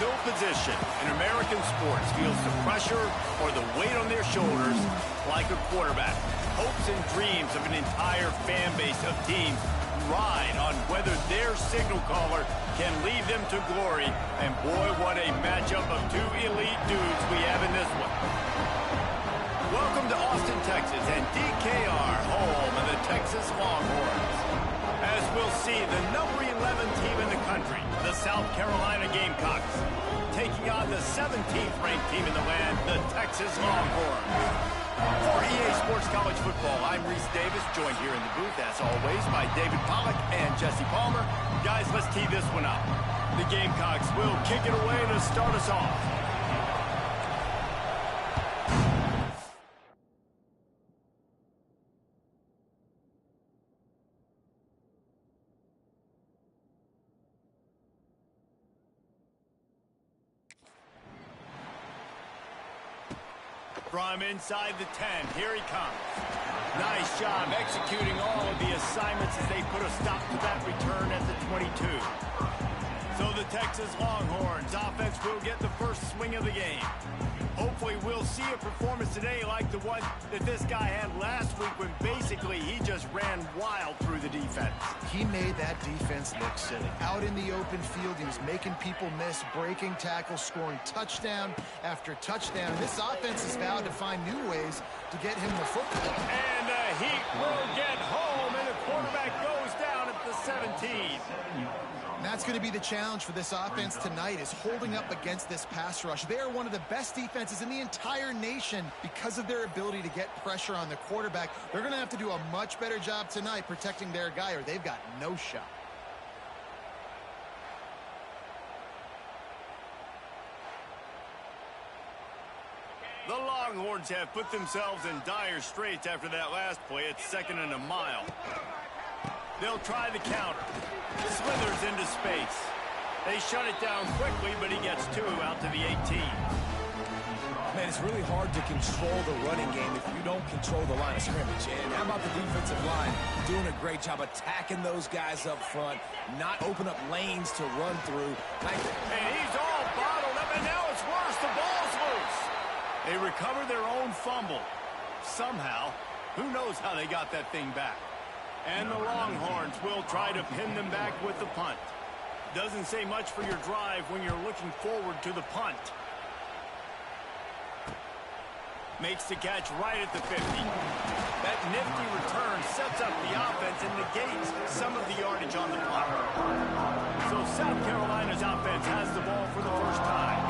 No position in American sports feels the pressure or the weight on their shoulders like a quarterback. Hopes and dreams of an entire fan base of teams ride on whether their signal caller can lead them to glory. And boy, what a matchup of two elite dudes we have in this one. Welcome to Austin, Texas, and DKR, home of the Texas Longhorns. As we'll see, the number 11 team in the country, the South Carolina Gamecocks, taking on the 17th ranked team in the land, the Texas Longhorns. For EA Sports College Football, I'm Reese Davis, joined here in the booth, as always, by David Pollack and Jesse Palmer. Guys, let's tee this one up. The Gamecocks will kick it away to start us off. From inside the 10, here he comes. Nice job executing all of the assignments as they put a stop to that return at the 22. So the Texas Longhorns offense will get the first swing of the game. Hopefully we'll see a performance today like the one that this guy had last week when basically he just ran wild through the defense. He made that defense look silly. Out in the open field, he was making people miss, breaking tackles, scoring touchdown after touchdown. This offense has vowed to find new ways to get him the football. And the Heat will get home, and the quarterback goes down at the 17. And that's going to be the challenge for this offense tonight, is holding up against this pass rush. They are one of the best defenses in the entire nation because of their ability to get pressure on the quarterback. They're going to have to do a much better job tonight protecting their guy, or they've got no shot. The Longhorns have put themselves in dire straits after that last play. It's 2nd and a mile. They'll try the counter. Slithers into space. They shut it down quickly, but he gets 2 out to the 18. Man, it's really hard to control the running game if you don't control the line of scrimmage. And how about the defensive line doing a great job attacking those guys up front, not open up lanes to run through. And he's all bottled up, and now it's worse. The ball's loose. They recover their own fumble. Somehow, who knows how they got that thing back. And the Longhorns will try to pin them back with the punt. Doesn't say much for your drive when you're looking forward to the punt. Makes the catch right at the 50. That nifty return sets up the offense and negates some of the yardage on the clock. So South Carolina's offense has the ball for the first time.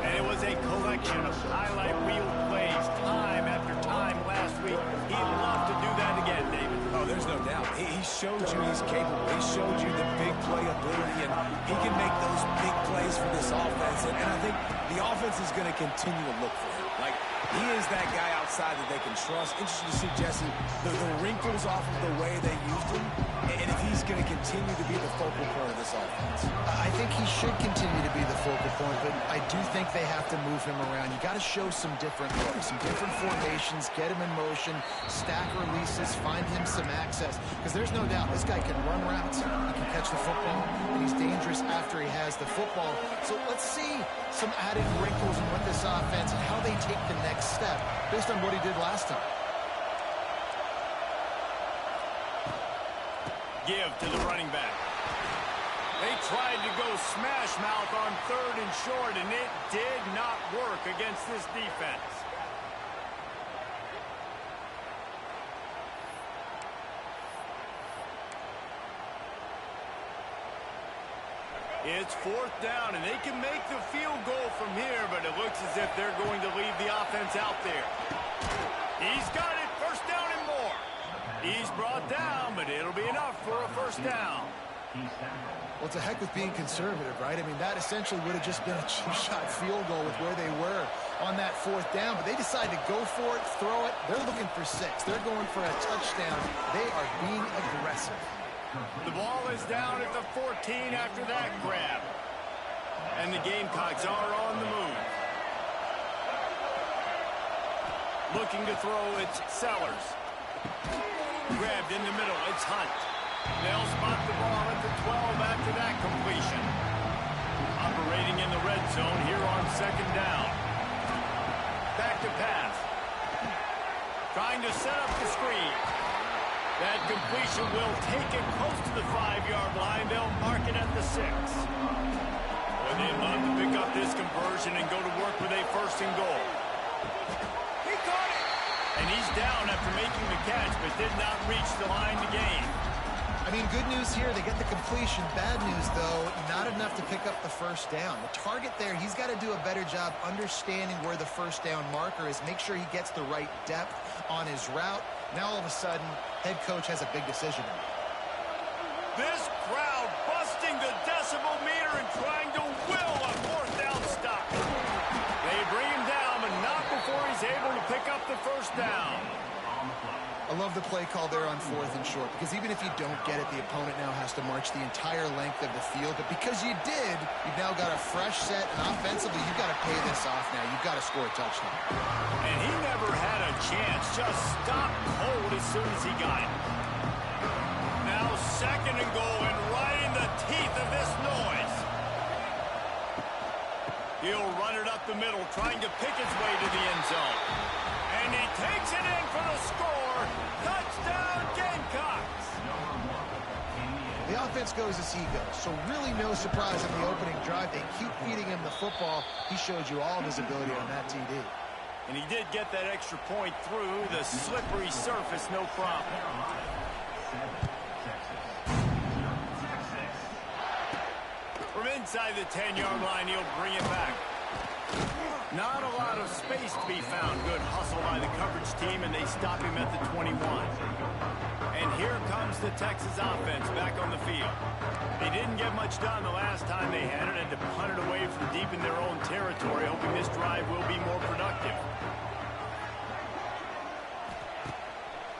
And it was a collection of highlight reel plays time after time last week. He'd love to do that again, David. Oh, there's no doubt. He showed you he's capable. He showed you the big play ability, and he can make those big plays for this offense. And I think the offense is going to continue to look for him. Like, he is that guy outside that they can trust. Interesting to see, Jesse, the wrinkles off of the way they used him, and if he's going to continue to be the focal point of this offense. I think he should continue to be the focal point, but I do think they have to move him around. You got to show some different looks, some different formations, get him in motion, stack releases, find him some access, because there's no doubt this guy can run routes, he can catch the football, and he's dangerous after he has the football. So let's see some added wrinkles in what this offense and how they take the next step based on what he did last time. Give to the running back. They tried to go smash mouth on 3rd and short, and it did not work against this defense. It's 4th down, and they can make the field goal from here, but it looks as if they're going to leave the offense out there. He's got it, 1st down and more. He's brought down, but it'll be enough for a 1st down. Well, it's a heck with being conservative, right? I mean, that essentially would have just been a two-shot field goal with where they were on that 4th down, but they decided to go for it, throw it. They're looking for 6. They're going for a touchdown. They are being aggressive. The ball is down at the 14 after that grab. And the Gamecocks are on the move. Looking to throw, it's Sellers. Grabbed in the middle, it's Hunt. They'll spot the ball at the 12 after that completion. Operating in the red zone here on second down. Back to pass. Trying to set up the screen. That completion will take it close to the 5-yard line. They'll mark it at the 6. Well, they'd love to pick up this conversion and go to work with a first and goal. He caught it! And he's down after making the catch, but did not reach the line to gain. I mean, good news here, they get the completion. Bad news, though, not enough to pick up the first down. The target there, he's got to do a better job understanding where the first down marker is, make sure he gets the right depth on his route. Now, all of a sudden, head coach has a big decision to make. This crowd busting the decibel meter and trying to will a fourth down stop. They bring him down, but not before he's able to pick up the first down. I love the play call there on 4th and short, because even if you don't get it, the opponent now has to march the entire length of the field. But because you did, you've now got a fresh set, and offensively, you've got to pay this off now. You've got to score a touchdown. And he never had a chance, just stopped cold as soon as he got it. Now second and goal, and right in the teeth of this noise. He'll run it up the middle, trying to pick his way to the end zone. And he takes it in for the score. Touchdown, Gamecocks! The offense goes as he goes, so really no surprise in the opening drive. They keep feeding him the football. He showed you all of his ability on that TD. And he did get that extra point through the slippery surface, no problem. From inside the 10-yard line, he'll bring it back. Not a lot of space to be found. Good hustle by the coverage team, and they stop him at the 21. And here comes the Texas offense back on the field. They didn't get much done the last time they had it, and to punt it away from deep in their own territory, hoping this drive will be more productive.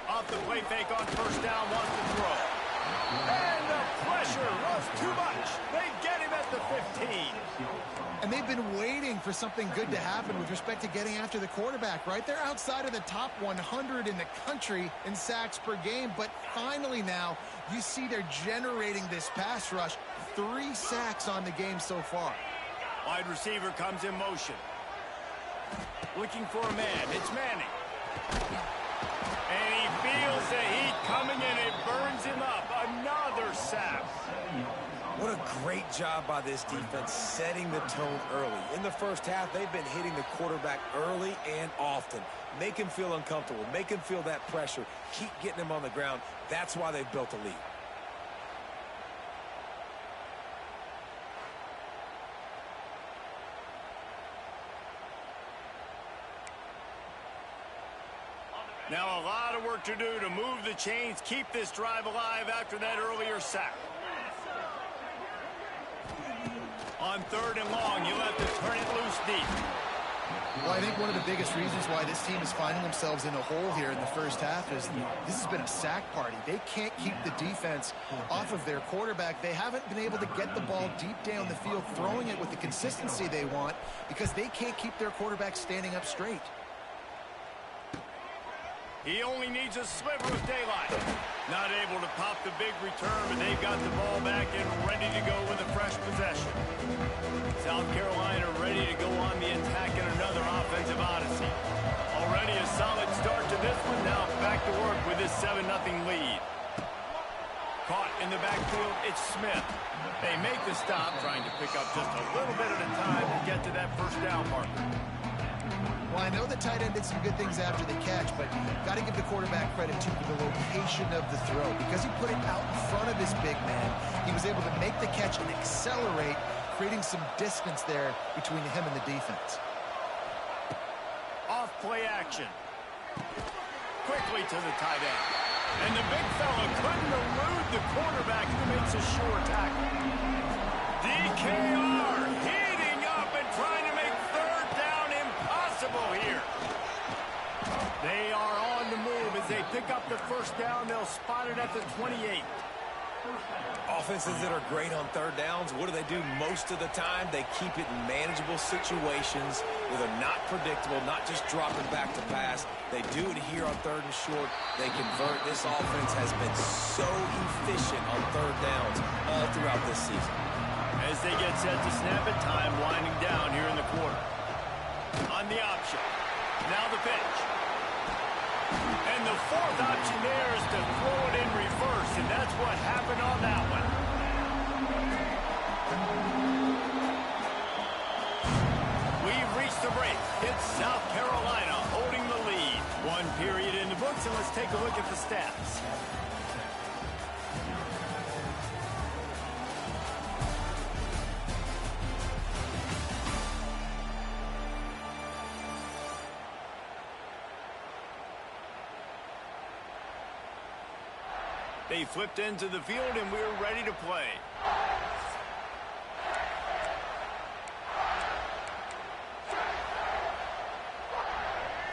Off the play fake on first down, wants to throw. And the pressure was too much. They get him at the 15. And they've been waiting for something good to happen with respect to getting after the quarterback, right? They're outside of the top 100 in the country in sacks per game, but finally now you see they're generating this pass rush. 3 sacks on the game so far. Wide receiver comes in motion. Looking for a man. It's Manning. And he feels the heat coming in. It burns him up. Another sack. What a great job by this defense setting the tone early. In the first half, they've been hitting the quarterback early and often. Make him feel uncomfortable. Make him feel that pressure. Keep getting him on the ground. That's why they've built a lead. Now a lot of work to do to move the chains, keep this drive alive after that earlier sack. On 3rd and long, you'll have to turn it loose deep. Well, I think one of the biggest reasons why this team is finding themselves in a hole here in the first half is this has been a sack party. They can't keep the defense off of their quarterback. They haven't been able to get the ball deep down the field, throwing it with the consistency they want because they can't keep their quarterback standing up straight. He only needs a sliver of daylight. Not able to pop the big return, but they've got the ball back and ready to go with a fresh possession. South Carolina ready to go on the attack in another offensive odyssey. Already a solid start to this one. Now back to work with this 7-0 lead. Caught in the backfield, it's Smith. They make the stop, trying to pick up just a little bit at a time to get to that first down marker. Well, I know the tight end did some good things after the catch, but got to give the quarterback credit, too, for the location of the throw. Because he put it out in front of his big man, he was able to make the catch and accelerate, creating some distance there between him and the defense. Off play action. Quickly to the tight end. And the big fella couldn't elude the quarterback who makes a sure tackle. DKR heating up and trying to make third down impossible here. They are on the move as they pick up the first down. They'll spot it at the 28. Offenses that are great on third downs, what do? Most of the time, they keep it in manageable situations where they're not predictable, not just dropping back to pass. They do it here on 3rd and short. They convert. This offense has been so efficient on third downs all throughout this season. As they get set to snap it, time winding down here in the quarter. On the option. Now the pitch. And the fourth option there is to throw it in reverse, and that's what happened on that one. We've reached the break. It's South Carolina holding the lead. One period in the books, and let's take a look at the stats. They flipped into the field, and we're ready to play.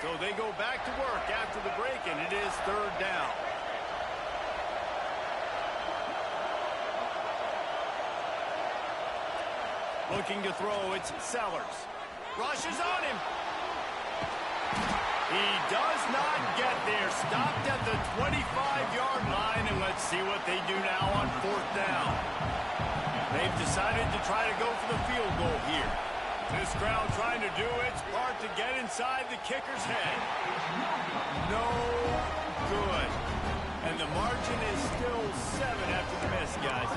So they go back to work after the break, and it is third down. Looking to throw, it's Sellers. Rushes on him. He does not get there. Stopped at the 25-yard line, and let's see what they do now on fourth down. They've decided to try to go for the field goal here. This crowd trying to do its part to get inside the kicker's head. No good. And the margin is still 7 after the miss, guys.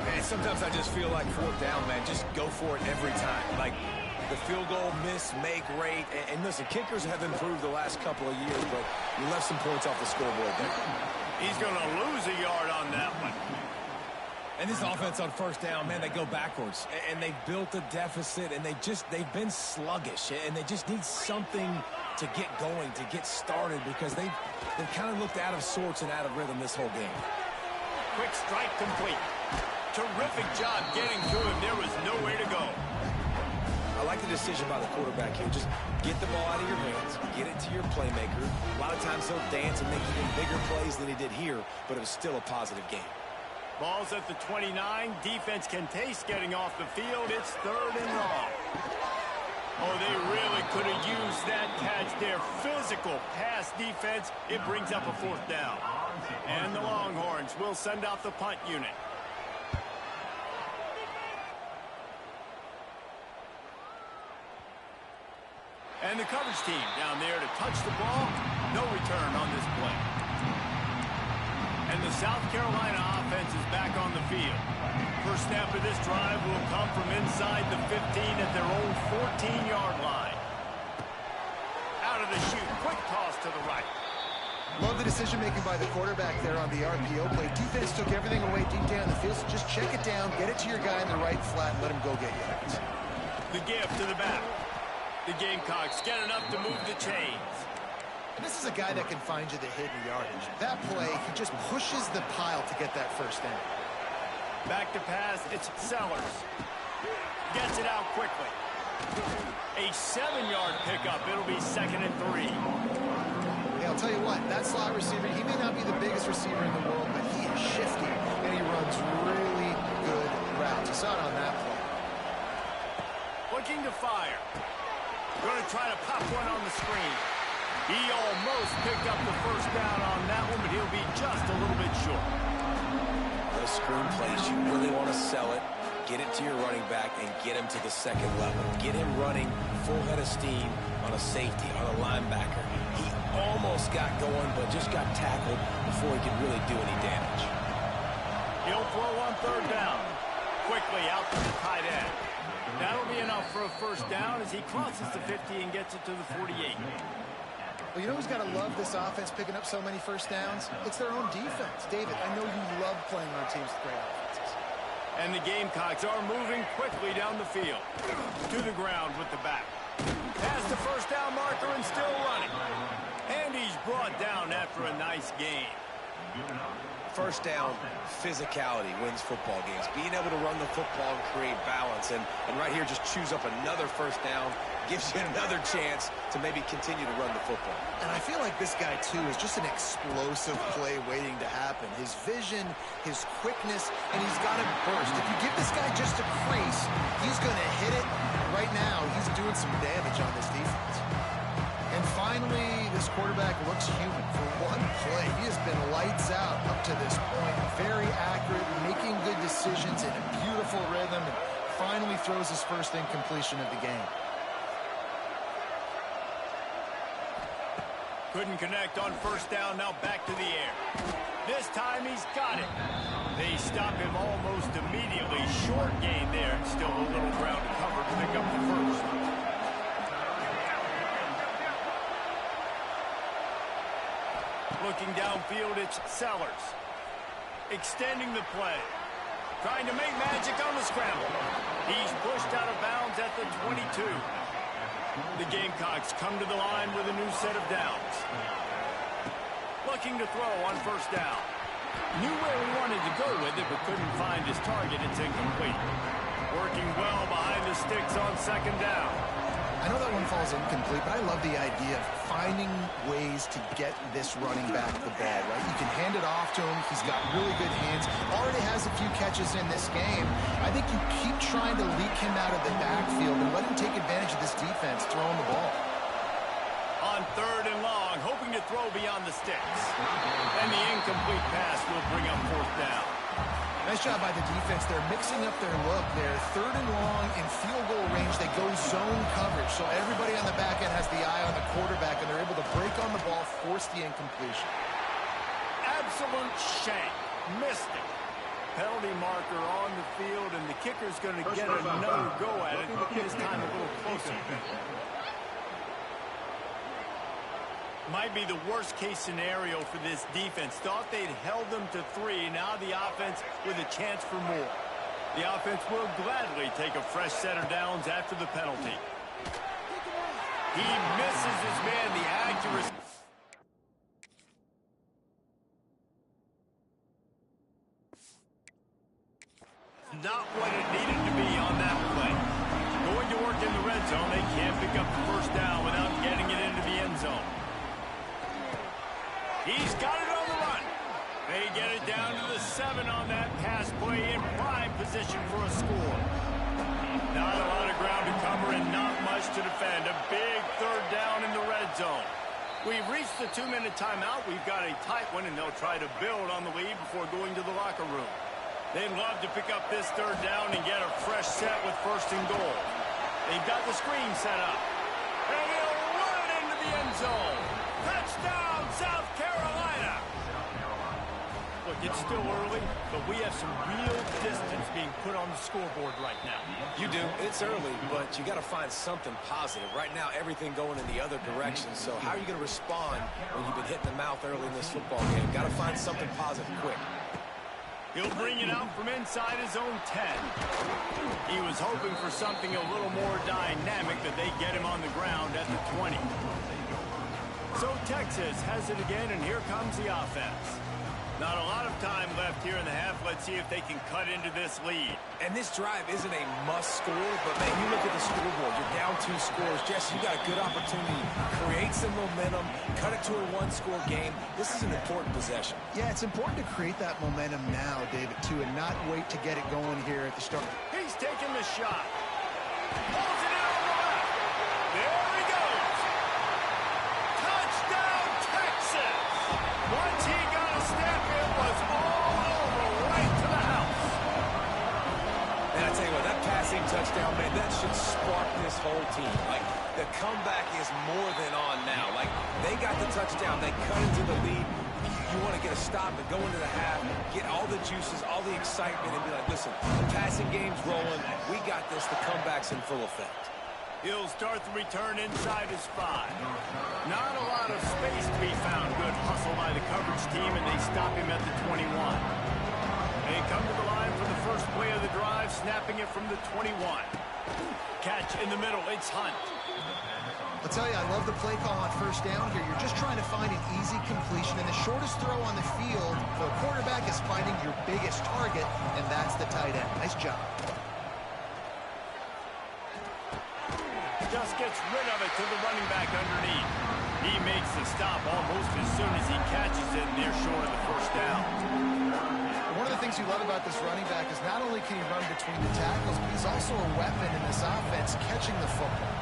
Man, sometimes I just feel like fourth down, man. Just go for it every time. Like, the field goal, miss, make, rate. And listen, kickers have improved the last couple of years, but you left some points off the scoreboard there. He's going to lose a yard on that one. And this offense on first down, man, they go backwards. And they built a deficit, and they've been sluggish. And they just need something to get going, to get started, because they've kind of looked out of sorts and out of rhythm this whole game. Quick strike complete. Terrific job getting to him. There was nowhere to go. I like the decision by the quarterback here. Just get the ball out of your hands, get it to your playmaker. A lot of times he'll dance and make even bigger plays than he did here, but it was still a positive game. Ball's at the 29. Defense can taste getting off the field. It's third and long. Oh, they really could have used that catch there. Physical pass defense. It brings up a fourth down. And the Longhorns will send out the punt unit. And the coverage team down there to touch the ball. No return on this play. And the South Carolina offense is back on the field. First snap of this drive will come from inside the 15 at their own 14-yard line. Out of the chute, quick toss to the right. Love the decision-making by the quarterback there on the RPO play. Defense took everything away deep down the field, so just check it down, get it to your guy in the right flat, and let him go get yards. The give to the back. The Gamecocks get enough to move the chains. And this is a guy that can find you the hidden yardage. That play, he just pushes the pile to get that first down. Back to pass, it's Sellers. Gets it out quickly. A 7-yard pickup. It'll be 2nd and 3. Yeah, I'll tell you what, that slot receiver, he may not be the biggest receiver in the world, but he is shifty, and he runs really good routes. You saw it on that play. Looking to fire. Going to try to pop one on the screen. He almost picked up the first down on that one, but he'll be just a little bit short. Those screen plays, you really want to sell it, get it to your running back, and get him to the second level. Get him running full head of steam on a safety, on a linebacker. He almost got going, but just got tackled before he could really do any damage. He'll throw on third down. Quickly out to the tight end. That'll be enough for a first down as he crosses the 50 and gets it to the 48. Well, you know who's got to love this offense picking up so many first downs? It's their own defense. David, I know you love playing on teams with great offenses. And the Gamecocks are moving quickly down the field. To the ground with the back. Past the first down marker and still running. And he's brought down after a nice gain. First down, physicality wins football games. Being able to run the football and create balance. And right here, just choose up another first down. Gives you another chance to maybe continue to run the football. And I feel like this guy, too, is just an explosive play waiting to happen. His vision, his quickness, and he's got to burst. If you give this guy just a crease, he's going to hit it. And right now, he's doing some damage on this defense. And finally, this quarterback looks human for one play. He has been lights out up to this point. Very accurate, making good decisions. decisions in a beautiful rhythm, and finally throws his first incompletion of the game. Couldn't connect on first down, now back to the air. This time he's got it. They stop him almost immediately. Short gain there, and still a little ground to cover to pick up the first. Looking downfield, it's Sellers. Extending the play. Trying to make magic on the scramble. He's pushed out of bounds at the 22. The Gamecocks come to the line with a new set of downs. Looking to throw on first down. Knew where he wanted to go with it, but couldn't find his target. It's incomplete. Working well behind the sticks on second down. I know that one falls incomplete, but I love the idea of finding ways to get this running back the ball, right? You can hand it off to him. He's got really good hands. Already has a few catches in this game. I think you keep trying to leak him out of the backfield and let him take advantage of this defense throwing the ball. On third and long, hoping to throw beyond the sticks. And the incomplete pass will bring up fourth down. Nice job by the defense. They're mixing up their look. They're third and long in field goal range. They go zone coverage. So everybody on the back end has the eye on the quarterback, and they're able to break on the ball, force the incompletion. Absolute shank. Missed it. Penalty marker on the field, and the kicker's going to get another go at it. This time a little closer. Might be the worst-case scenario for this defense. Thought they'd held them to 3. Now the offense with a chance for more. The offense will gladly take a fresh set of downs after the penalty. He misses his man. The accuracy. Not what it needed to be on that play. Going to work in the red zone. They can't pick up the first down without getting it into the end zone. He's got it on the run. They get it down to the 7 on that pass play in prime position for a score. Not a lot of ground to cover and not much to defend. A big third down in the red zone. We've reached the 2-minute timeout. We've got a tight one, and they'll try to build on the lead before going to the locker room. They'd love to pick up this third down and get a fresh set with first and goal. They've got the screen set up. And he'll run it into the end zone. Touchdown, South Carolina! Look, it's still early, but we have some real distance being put on the scoreboard right now. You do. It's early, but you got to find something positive. Right now, everything going in the other direction. So how are you going to respond when you've been hit in the mouth early in this football game? Got to find something positive quick. He'll bring it out from inside his own 10. He was hoping for something a little more dynamic, that they get him on the ground at the 20. So Texas has it again, and here comes the offense. Not a lot of time left here in the half. Let's see if they can cut into this lead. And this drive isn't a must score, but, man, you look at the scoreboard. You're down 2 scores. Jesse, you got a good opportunity. Create some momentum. Cut it to a 1-score game. This is an important possession. Yeah, it's important to create that momentum now, David, too, and not wait to get it going here at the start. He's taking the shot. Pulls it out on the left. There he goes. Touchdown, Texas. Once he got a step, it was all over, right to the house. And I tell you what, that passing touchdown, man, that should spark this whole team. Like, the comeback is more than on now. Like, they got the touchdown. They cut into the lead. You want to get a stop and go into the half, get all the juices, all the excitement, and be like, listen, the passing game's rolling. We got this. The comeback's in full effect. He'll start the return inside his 5. Not a lot of space to be found. Good hustle by the coverage team, and they stop him at the 21. They come to the line for the first play of the drive, snapping it from the 21. Catch in the middle. It's Hunt. I'll tell you, I love the play call on first down here. You're just trying to find an easy completion, and the shortest throw on the field for a quarterback is finding your biggest target, and that's the tight end. Nice job. Just gets rid of it to the running back underneath. He makes the stop almost as soon as he catches it, and they're short of the first down. One of the things you love about this running back is not only can he run between the tackles, but he's also a weapon in this offense, catching the football.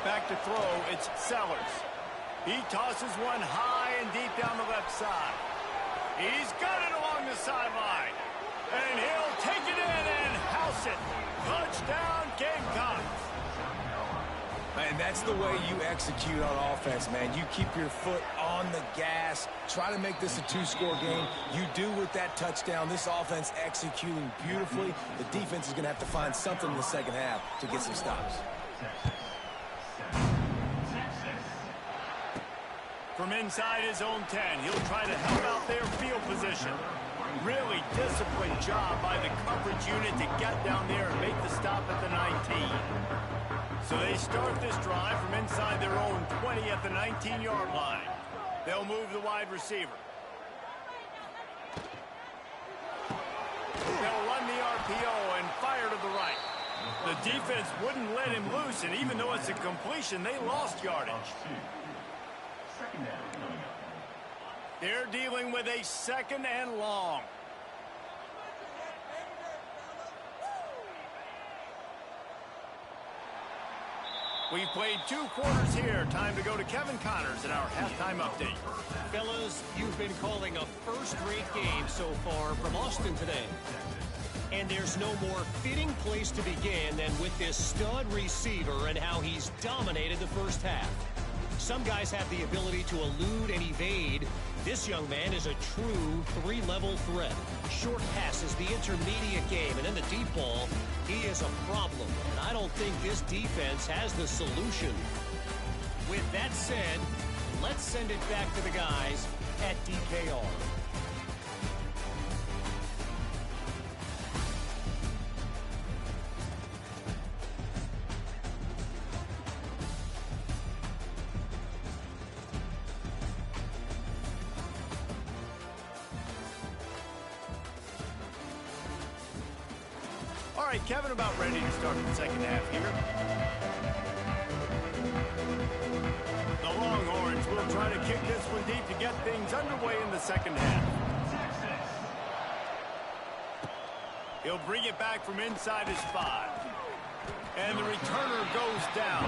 Back to throw, it's Sellers. He tosses one high and deep down the left side. He's got it along the sideline. And he'll take it in and house it. Touchdown, Gamecocks. And that's the way you execute on offense, man. You keep your foot on the gas. Try to make this a two-score game. You do with that touchdown. This offense executing beautifully. The defense is going to have to find something in the second half to get some stops. From inside his own 10, he'll try to help out their field position. Really disciplined job by the coverage unit to get down there and make the stop at the 19. So they start this drive from inside their own 20 at the 19-yard line. They'll move the wide receiver. They'll run the RPO and fire to the right. The defense wouldn't let him loose, and even though it's a completion, they lost yardage. They're dealing with a second and long. We've played 2 quarters here. Time to go to Kevin Connors in our halftime update. Fellas, you've been calling a first-rate game so far from Austin today. And there's no more fitting place to begin than with this stud receiver and how he's dominated the first half. Some guys have the ability to elude and evade. This young man is a true 3-level threat. Short passes, the intermediate game, and then the deep ball. He is a problem, and I don't think this defense has the solution. With that said, let's send it back to the guys at DKR. All right, Kevin, about ready to start the second half here. The Longhorns will try to kick this one deep to get things underway in the second half. He'll bring it back from inside his 5. And the returner goes down.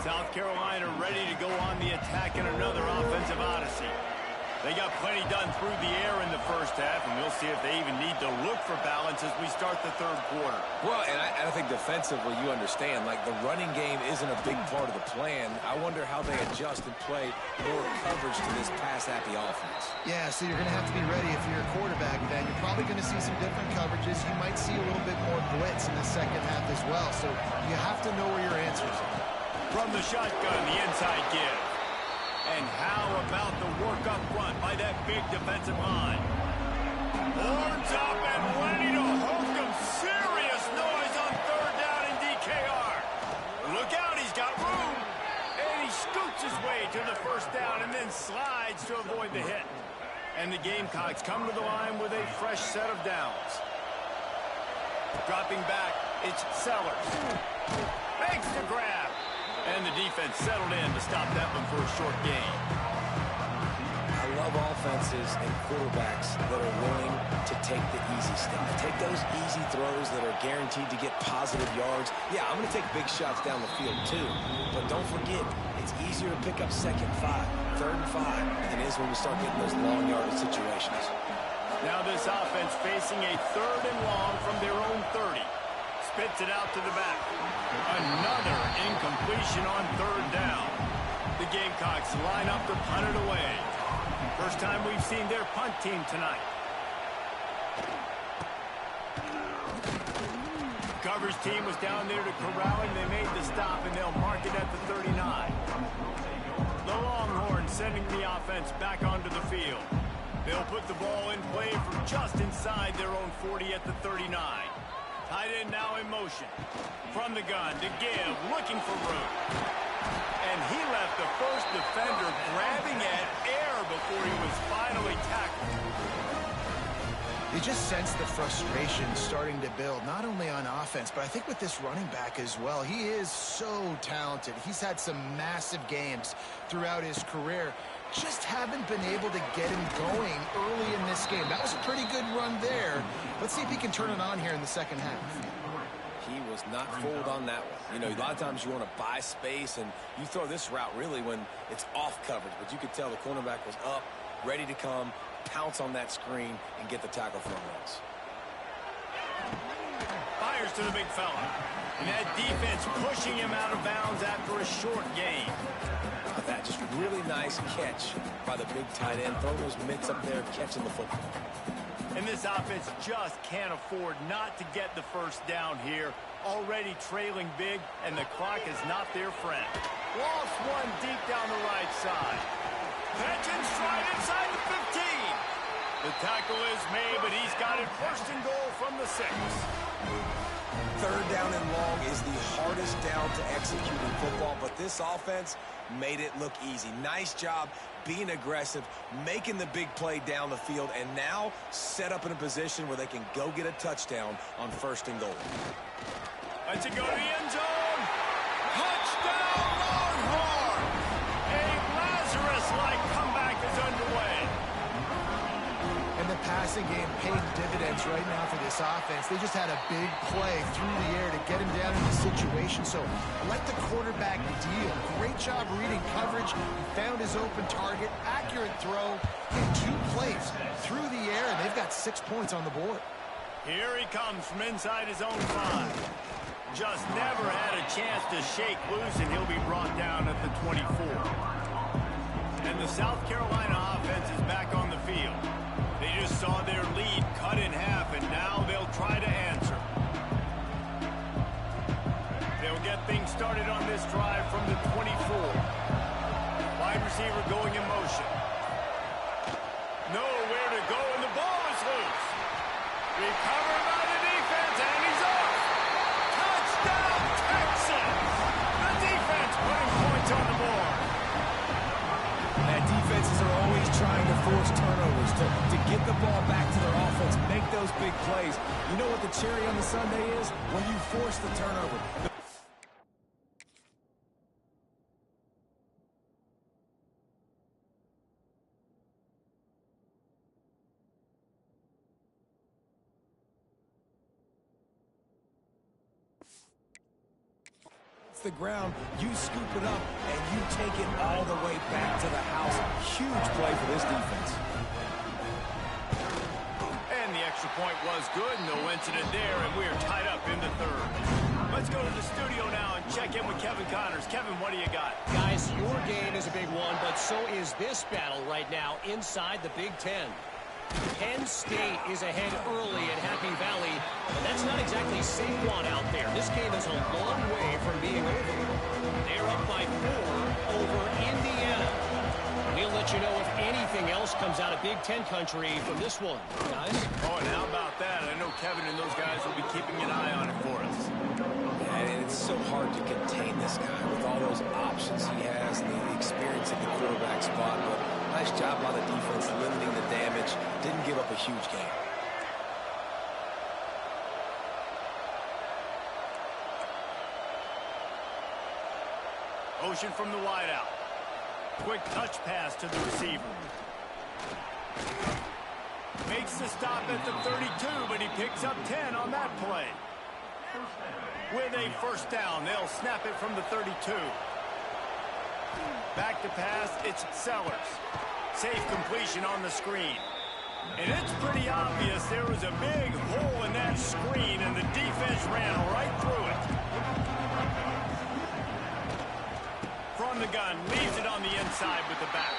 South Carolina ready to go on the attack in another offensive odyssey. They got plenty done through the air in the first half, and we'll see if they even need to look for balance as we start the third quarter. Well, and I think defensively, you understand, like the running game isn't a big part of the plan. I wonder how they adjust and play more coverage to this pass-happy offense. Yeah, so you're going to have to be ready if you're a quarterback then. You're probably going to see some different coverages. You might see a little bit more blitz in the second half as well. So you have to know where your answers are. From the shotgun, the inside give. And how about the work up front by that big defensive line? Horns up and ready to hook them. Serious noise on third down in DKR. Look out, he's got room. And he scoots his way to the first down and then slides to avoid the hit. And the Gamecocks come to the line with a fresh set of downs. Dropping back, it's Sellers. Makes the grab. And the defense settled in to stop that one for a short gain. I love offenses and quarterbacks that are willing to take the easy stuff. Take those easy throws that are guaranteed to get positive yards. Yeah, I'm going to take big shots down the field too. But don't forget, it's easier to pick up second 5, third and 5 than it is when we start getting those long yardage situations. Now this offense facing a third and long from their own 30. Spits it out to the back. Another incompletion on third down. The Gamecocks line up to punt it away. First time we've seen their punt team tonight. Coverage team was down there to corral him. They made the stop, and they'll mark it at the 39. The Longhorns sending the offense back onto the field. They'll put the ball in play from just inside their own 40 at the 39. Tight end now in motion. From the gun to give, looking for room. And he left the first defender grabbing at air before he was finally tackled. You just sense the frustration starting to build, not only on offense, but I think with this running back as well. He is so talented. He's had some massive games throughout his career. Just haven't been able to get him going early in this game. That was a pretty good run there. Let's see if he can turn it on here in the second half. he was not fooled on that one. You know, a lot of times you want to buy space, and you throw this route really when it's off coverage. But you could tell the cornerback was up, ready to come, pounce on that screen, and get the tackle for a loss. Fires to the big fella. And that defense pushing him out of bounds after a short gain. That just really nice catch by the big tight end. Throwing those mitts up there, catching the football. And this offense just can't afford not to get the first down here. Already trailing big, and the clock is not their friend. Lost one deep down the right side. Catch and stride inside the 15. The tackle is made, but he's got it first and goal from the 6. Third down and long is the hardest down to execute in football, but this offense made it look easy. Nice job being aggressive, making the big play down the field, and now set up in a position where they can go get a touchdown on first and goal. Let's it go to the end zone. Touchdown, Longhorn! A Lazarus-like comeback is underway. And the passing game paid dividends right now for this offense. They just had a big play through the air to get him down in the situation. So let the quarterback deal. Great job reading coverage. He found his open target. Accurate throw in 2 plays through the air, and they've got 6 points on the board. Here he comes from inside his own 5. Just never had a chance to shake loose, and he'll be brought down at the 24. And the South Carolina offense is back on the field. They just saw their lead cut in half, and now they'll try to answer. They'll get things started on this drive from the 24. Wide receiver going in motion. Nowhere to go, and the ball is loose. Recovered by the defense, and he's off. Touchdown, Texans! The defense putting points on the board. That defenses are always trying to force turnovers to get the ball back to their offense, make those big plays. You know what the cherry on the sundae is? When you force the turnover. The ground, you scoop it up, and you take it all the way back to the house. Huge play for this defense. And the extra point was good, no incident there, and we're tied up in the 3rd. Let's go to the studio now and check in with Kevin Connors. Kevin, what do you got? Guys, your game is a big one, but so is this battle right now inside the Big Ten. Penn State is ahead early at Happy Valley, and that's not exactly Saquon out there. This game is a long way from being over. They're up by 4 over Indiana. We'll let you know if anything else comes out of Big Ten country from this one, guys. Oh, and how about that? I know Kevin and those guys will be keeping an eye on it for us. And it's so hard to contain this guy with all those options he has and the experience at the quarterback spot, but nice job by the defense limiting the damage. Didn't give up a huge game. Motion from the wideout. Quick touch pass to the receiver. Makes the stop at the 32, but he picks up 10 on that play. With a first down, they'll snap it from the 32. Back to pass, it's Sellers. Safe completion on the screen. And it's pretty obvious there was a big hole in that screen, and the defense ran right through it. From the gun, leaves it on the inside with the back.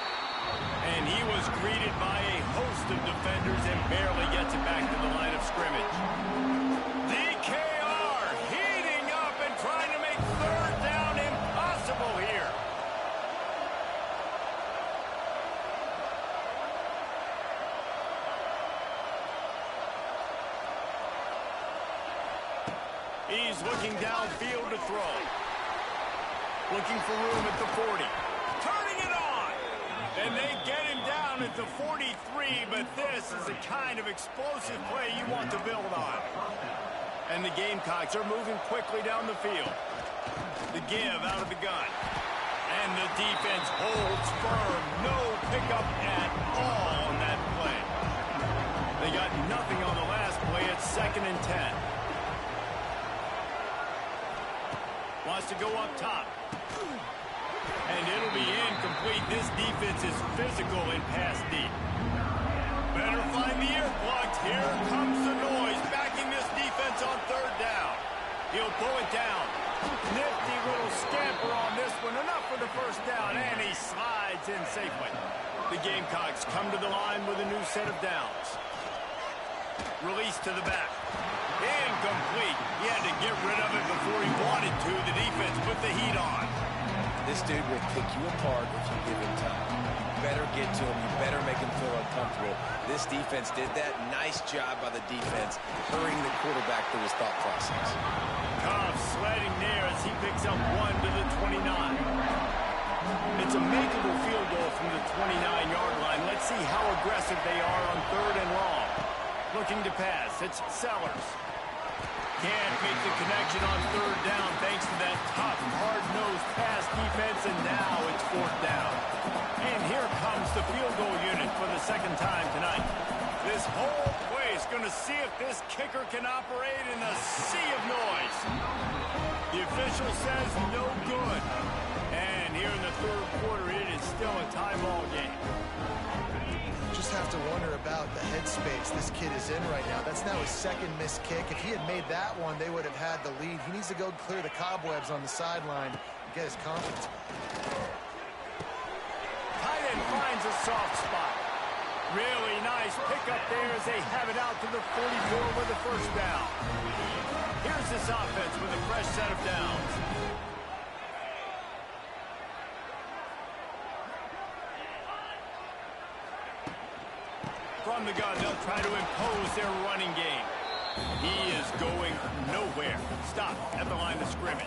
And he was greeted by a host of defenders and barely gets it back to the line of scrimmage. DKR heating up and trying to make 3rd down impossible here. He's looking downfield to throw. Looking for room at the 40. Turning it on! And they get him down at the 43, but this is the kind of explosive play you want to build on. And the Gamecocks are moving quickly down the field. The give out of the gun. And the defense holds firm. No pickup at all on that play. They got nothing on the last play. It's 2nd and 10. Wants to go up top. And it'll be incomplete. This defense is physical and pass deep. Better find the earplugs. Here comes the noise. Backing this defense on third down. He'll pull it down. Nifty little scamper on this one. Enough for the first down. And he slides in safely. The Gamecocks come to the line with a new set of downs. Release to the back. Incomplete. He had to get rid of it before he wanted to. The defense put the heat on. This dude will pick you apart if you give him time. You better get to him. You better make him feel uncomfortable. This defense did that. Nice job by the defense, hurrying the quarterback through his thought process. Goff sledding there as he picks up 1 to the 29. It's a makeable field goal from the 29-yard line. Let's see how aggressive they are on third and long. Looking to pass. It's Sellers. Can't make the connection on third down thanks to that tough, hard-nosed pass defense, and now it's fourth down. And here comes the field goal unit for the second time tonight. This whole place going to see if this kicker can operate in a sea of noise. The official says no good. And here in the third quarter, it is still a tie ball game. Just have to wonder about the headspace this kid is in right now. That's now his second missed kick. If he had made that one, they would have had the lead. He needs to go clear the cobwebs on the sideline and get his confidence. Tight end finds a soft spot. Really nice pickup there as they have it out to the 44 with the first down. Here's this offense with a fresh set of downs. From the gun, they'll try to impose their running game. He is going nowhere. Stop at the line of scrimmage.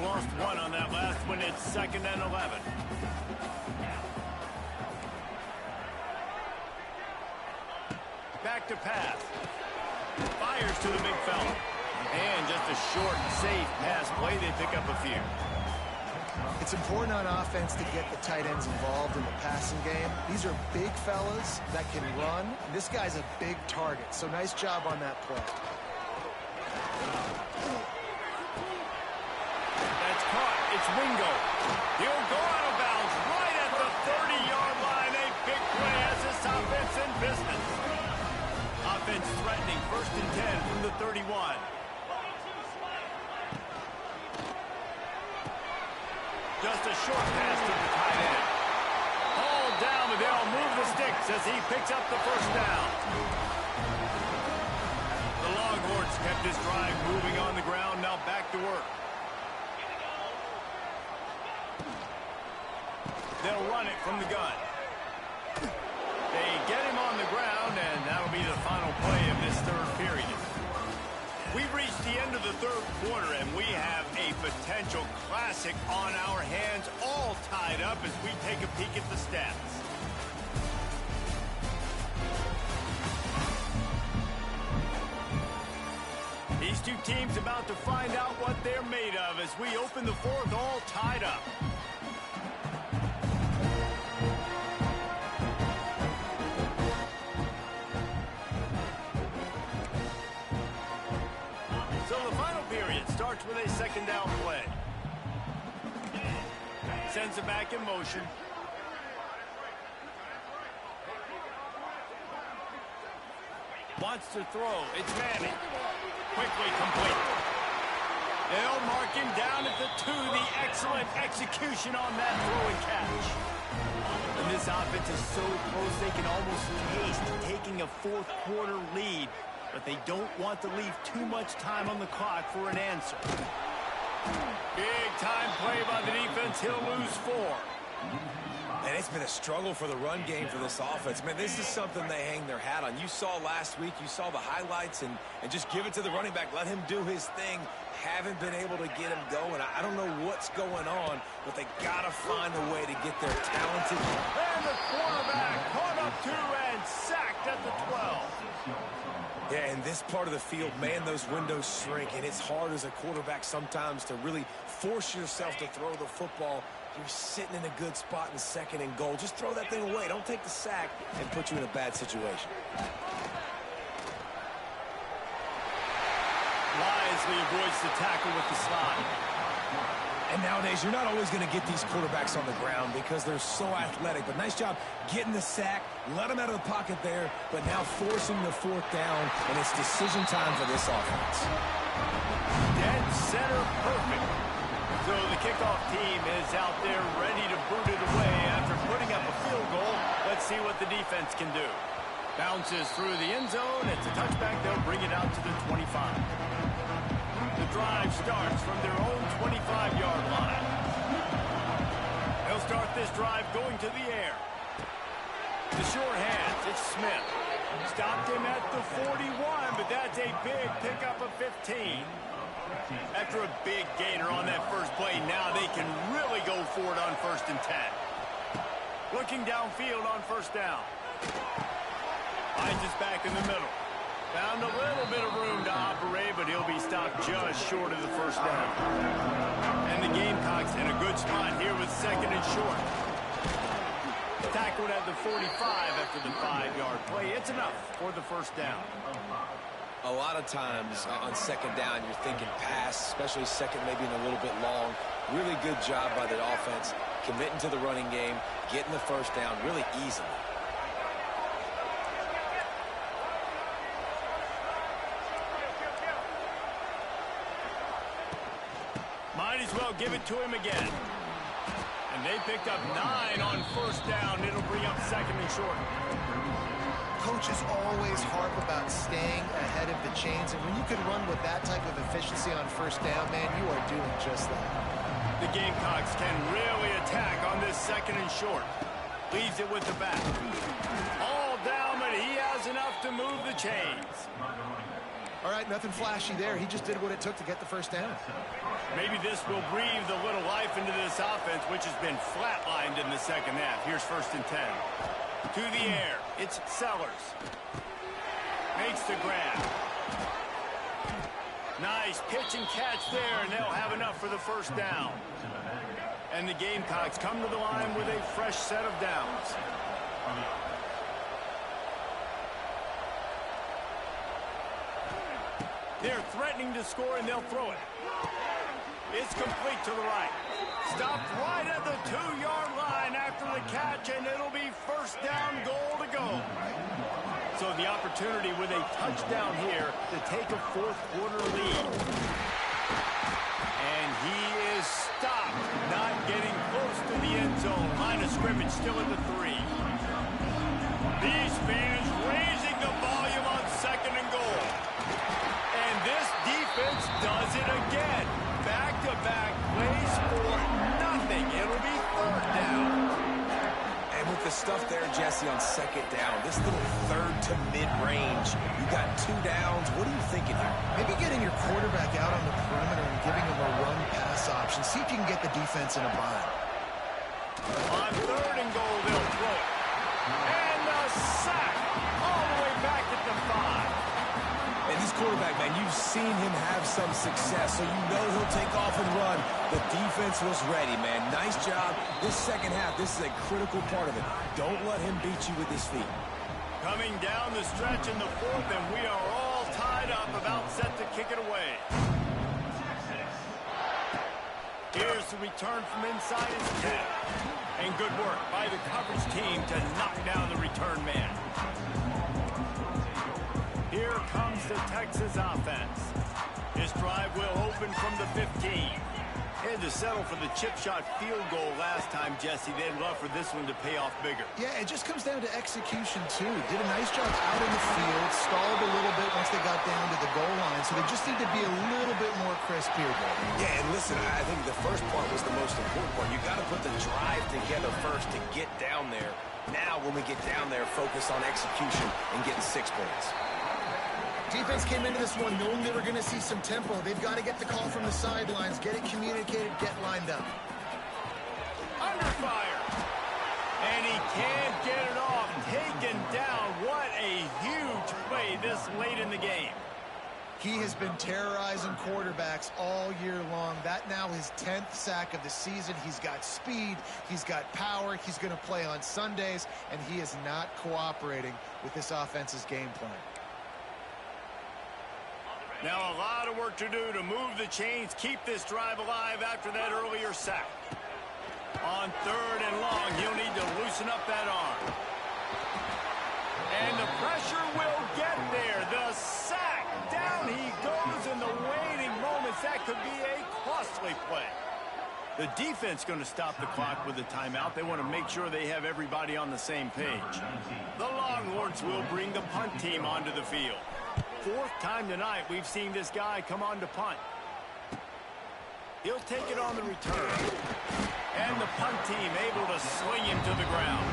Lost one on that last one. It's 2nd and 11. Back to pass. Fires to the big fella. And just a short, safe pass play. They pick up a few. It's important on offense to get the tight ends involved in the passing game. These are big fellas that can run. This guy's a big target, so nice job on that play. That's caught. It's Wingo. He'll go out of bounds right at the 30-yard line. A big play as this offense in business. Offense threatening 1st and 10 from the 31. Just a short pass to the tight end. Hauled down, but they'll move the sticks as he picks up the first down. The Longhorns kept this drive moving on the ground, now back to work. They'll run it from the gun. They get him on the ground, and that'll be the final play of this third period. We've reached the end of the third quarter, and we have a potential classic on our hands, all tied up as we take a peek at the stats. These two teams about to find out what they're made of as we open the fourth, all tied up. Starts with a 2nd down play. Sends it back in motion. Wants to throw. It's Manning. Quickly complete. They'll mark him down at the 2. The excellent execution on that throw and catch. And this offense is so close they can almost taste taking a fourth quarter lead. But they don't want to leave too much time on the clock for an answer. Big time play by the defense. He'll lose 4. And it's been a struggle for the run game for this offense. Man, this is something they hang their hat on. You saw last week, you saw the highlights, and just give it to the running back. Let him do his thing. Haven't been able to get him going. I don't know what's going on, but they got to find a way to get their talented. And the quarterback caught up to and sacked at the 12. Yeah, in this part of the field, man, those windows shrink, and it's hard as a quarterback sometimes to really force yourself to throw the football. You're sitting in a good spot in 2nd and goal. Just throw that thing away. Don't take the sack and put you in a bad situation. Lies wisely avoids the tackle with the slide. And nowadays, you're not always going to get these quarterbacks on the ground because they're so athletic. But nice job getting the sack, let them out of the pocket there, but now forcing the fourth down, and it's decision time for this offense. Dead center perfect. So the kickoff team is out there ready to boot it away after putting up a field goal. Let's see what the defense can do. Bounces through the end zone. It's a touchback. They'll bring it out to the 25. The drive starts from their own 25-yard line. They'll start this drive going to the air. The short hands, it's Smith. Stopped him at the 41, but that's a big pickup of 15. After a big gainer on that first play, now they can really go for it on 1st and 10. Looking downfield on 1st down. Finds his back in the middle. Found a little bit of room to operate, but he'll be stopped just short of the 1st down. And the Gamecocks in a good spot here with 2nd and short. Tackled at the 45 after the 5-yard play. It's enough for the 1st down. A lot of times on 2nd down, you're thinking pass, especially 2nd maybe in a little bit long. Really good job by the offense, committing to the running game, getting the 1st down really easily. Might as well give it to him again. And they picked up 9 on 1st down. It'll bring up 2nd and short. Coaches always harp about staying ahead of the chains, and when you can run with that type of efficiency on 1st down, man, you are doing just that. The Gamecocks can really attack on this 2nd and short. Leaves it with the back. All down, but he has enough to move the chains. All right, nothing flashy there. He just did what it took to get the 1st down. Maybe this will breathe a little life into this offense, which has been flatlined in the 2nd half. Here's 1st and 10. To the air, it's Sellers. Makes the grab. Nice pitch and catch there, and they'll have enough for the 1st down. And the Gamecocks come to the line with a fresh set of downs. They're threatening to score, and they'll throw it. It's complete to the right. Stopped right at the 2-yard line after the catch, and it'll be 1st down, goal to go. So the opportunity with a touchdown here to take a 4th quarter lead. And he is stopped, not getting close to the end zone. Line of scrimmage still at the 3. These fans raising the volume on 2nd and goal. And this defense does it again. Back-to-back plays for nothing. It'll be 3rd down. And with the stuff there, Jesse, on 2nd down, this little 3rd to mid-range, you got 2 downs. What are you thinking here? Maybe getting your quarterback out on the perimeter and giving him a run-pass option. See if you can get the defense in a bind. On 3rd and goal, they'll throw it. And the sack all the way back at the 5. And this quarterback, man, you've seen him have some success, so you know he'll take off and run. The defense was ready, man. Nice job. This 2nd half, this is a critical part of it. Don't let him beat you with his feet. Coming down the stretch in the 4th, and we are all tied up, about set to kick it away. Here's the return from inside his 10. And good work by the coverage team to knock down the return man. Here comes the Texas offense. This drive will open from the 15. Had to settle for the chip shot field goal last time, Jesse. They'd love for this one to pay off bigger. Yeah, it just comes down to execution, too. Did a nice job out in the field, stalled a little bit once they got down to the goal line, so they just need to be a little bit more crisp here, Dave. Yeah, and listen, I think the first part was the most important part. You got to put the drive together first to get down there. Now, when we get down there, focus on execution and getting 6 points. Defense came into this one knowing they were going to see some tempo. They've got to get the call from the sidelines, get it communicated, get lined up. Under fire. And he can't get it off. Taken down. What a huge play this late in the game. He has been terrorizing quarterbacks all year long. That now his 10th sack of the season. He's got speed. He's got power. He's going to play on Sundays, and he is not cooperating with this offense's game plan. Now a lot of work to do to move the chains, keep this drive alive after that earlier sack. On 3rd and long, he'll need to loosen up that arm. And the pressure will get there. The sack. Down he goes in the waning moments. That could be a costly play. The defense going to stop the clock with a timeout. They want to make sure they have everybody on the same page. The Longhorns will bring the punt team onto the field. 4th time tonight we've seen this guy come on to punt. He'll take it on the return. And the punt team able to swing him to the ground.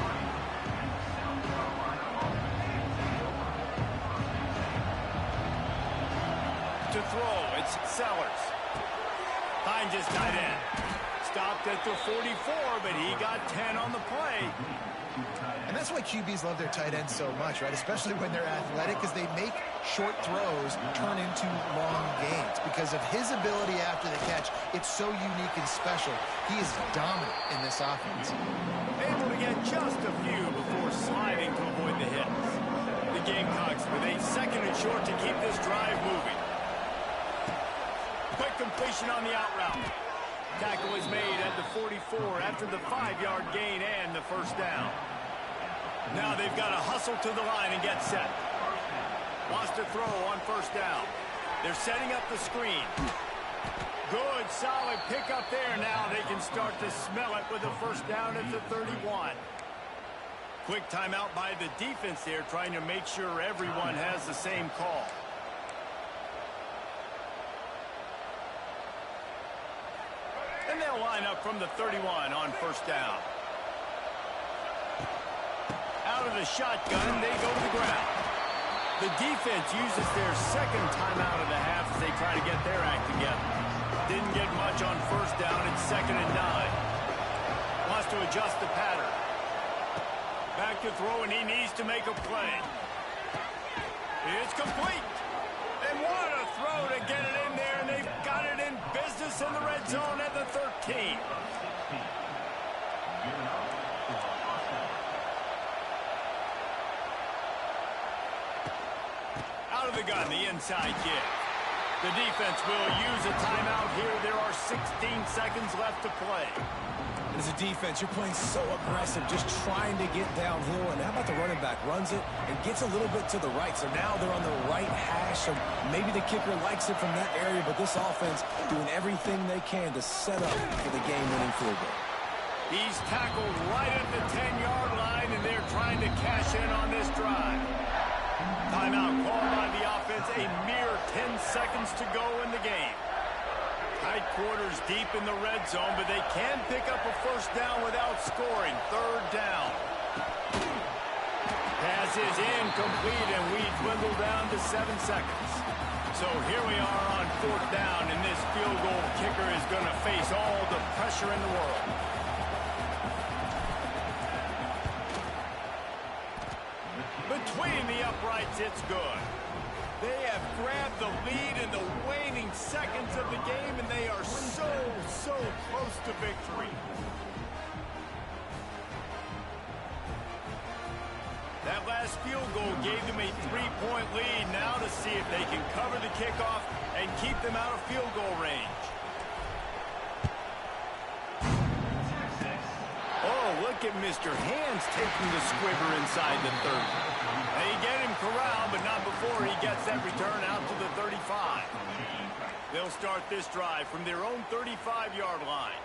To throw, it's Sellers. Finds his tight end. Stopped at the 44, but he got 10 on the play. And that's why QBs love their tight ends so much, right? Especially when they're athletic, because they make short throws turn into long gains. Because of his ability after the catch, it's so unique and special. He is dominant in this offense. Able to get just a few before sliding to avoid the hits. The Gamecocks with a 2nd and short to keep this drive moving. Quick completion on the out route. Tackle is made at the 44 after the 5-yard gain and the first down. Now they've got to hustle to the line and get set. Wants to throw on first down. They're setting up the screen. Good, solid pickup there. Now they can start to smell it with a first down at the 31. Quick timeout by the defense there, trying to make sure everyone has the same call. And they'll line up from the 31 on first down. Out of the shotgun, they go to the ground. The defense uses their 2nd timeout of the half as they try to get their act together. Didn't get much on first down. It's 2nd and 9. Wants to adjust the pattern. Back to throw, and he needs to make a play. It's complete. And what a throw to get it in there, and they've got it in business in the red zone at the 13. Out of the gun, the inside kick. The defense will use a timeout here. There are 16 seconds left to play. As a defense, you're playing so aggressive, just trying to get downhill. And how about the running back? Runs it and gets a little bit to the right. So now they're on the right hash. So maybe the kicker likes it from that area, but this offense doing everything they can to set up for the game-winning field goal. He's tackled right at the 10-yard line, and they're trying to cash in on this drive. Timeout called by the offense. A mere 10 seconds to go in the game. Tight quarters deep in the red zone, but they can pick up a first down without scoring. 3rd down. Pass is incomplete, and we dwindle down to 7 seconds. So here we are on 4th down, and this field goal kicker is going to face all the pressure in the world. Between the uprights, it's good. They have grabbed the lead in the waning seconds of the game, and they are so close to victory. That last field goal gave them a 3-point lead. Now to see if they can cover the kickoff and keep them out of field goal range. Oh, look at Mr. Hands taking the squibber inside the 30. They get him corralled, but not before he gets that return out to the 35. They'll start this drive from their own 35-yard line.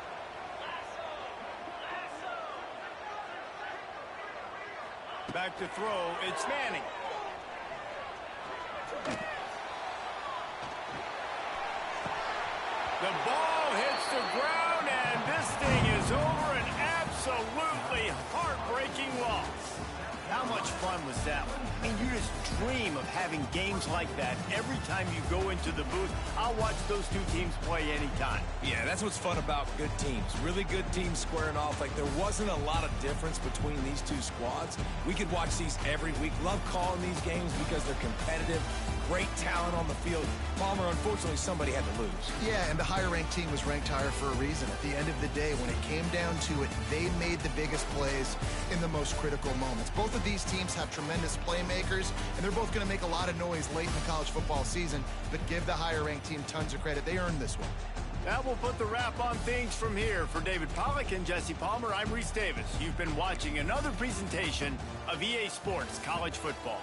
Back to throw, it's Manning. The ball hits the ground, and this thing is over. An absolutely heartbreaking loss. How much fun was that one? I mean, you just dream of having games like that every time you go into the booth. I'll watch those two teams play anytime. Yeah, that's what's fun about good teams. Really good teams squaring off. Like, there wasn't a lot of difference between these two squads. We could watch these every week. Love calling these games because they're competitive, great talent on the field. Palmer, unfortunately, somebody had to lose. Yeah, and the higher-ranked team was ranked higher for a reason. At the end of the day, when it came down to it, they made the biggest plays in the most critical moments. Both of these teams have tremendous playmakers, and they're both going to make a lot of noise late in the college football season, but give the higher-ranked team tons of credit. They earned this one. That will put the wrap on things from here. For David Pollack and Jesse Palmer, I'm Reese Davis. You've been watching another presentation of EA Sports College Football.